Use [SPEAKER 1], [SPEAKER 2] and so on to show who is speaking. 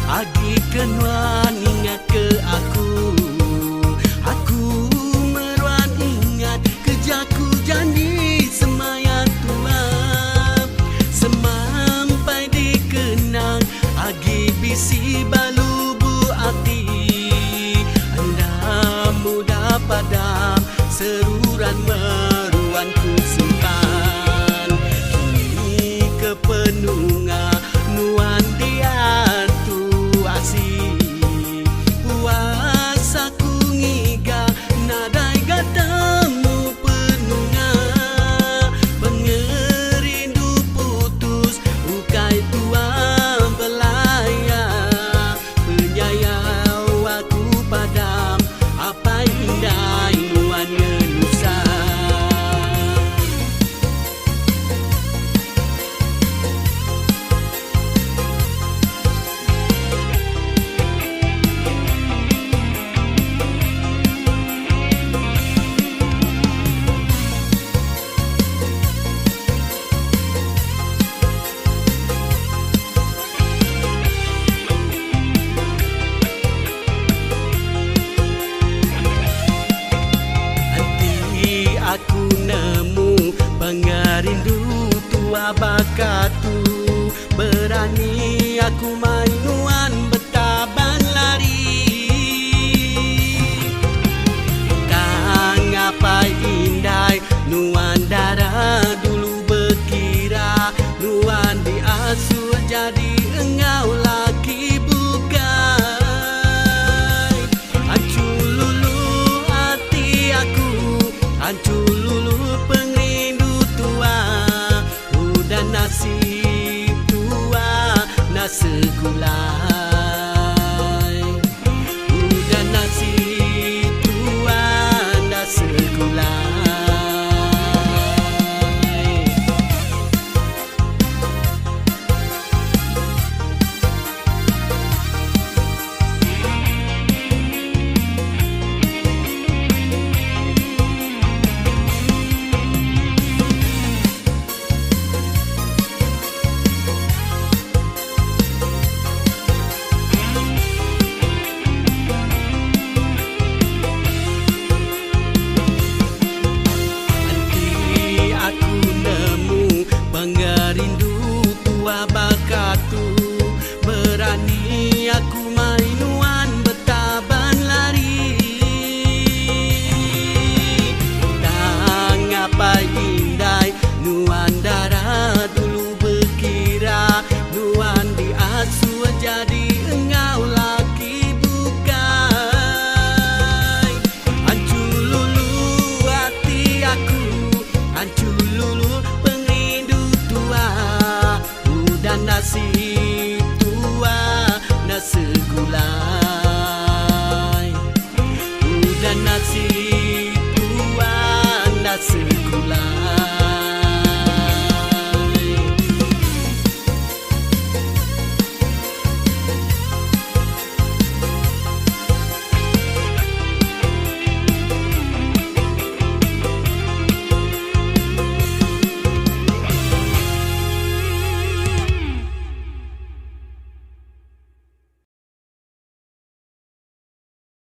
[SPEAKER 1] Agi kenuan ingat ke aku meruan ingat kerjaku janji semaya tua. Semampai dikenang agi bisi balubu hati. Anda mudah padam seruran meruanku simpan. Kini kepenunga nuan dia tu asih. Puasaku ngiga nadai gatamu penunga. Pengerindu putus ukai tua belaya. Penyayau aku padam apa indah nuan nusa. Aku nemu pengerindu tua bakatu. Berani aku main nuan betaban lari. Kang apa indai nuan darah dulu berkira. Nuan diasuh jadi engau laki bukai. Hancur lulu hati aku, hancur lulu pengrindu tua. Udah nasib tua nasegulai. Udah nasib tua nasegulai. Pengerindu tua bakatu. Berani aku main nuan betaban lari. Tang apa indai nuan darah dulu berkira. Nuan diasuh jadi engau laki bukai. Hancur lulu hati aku, hancur lulu nasib tua nasegulai. Udah nasib tua nasegulai.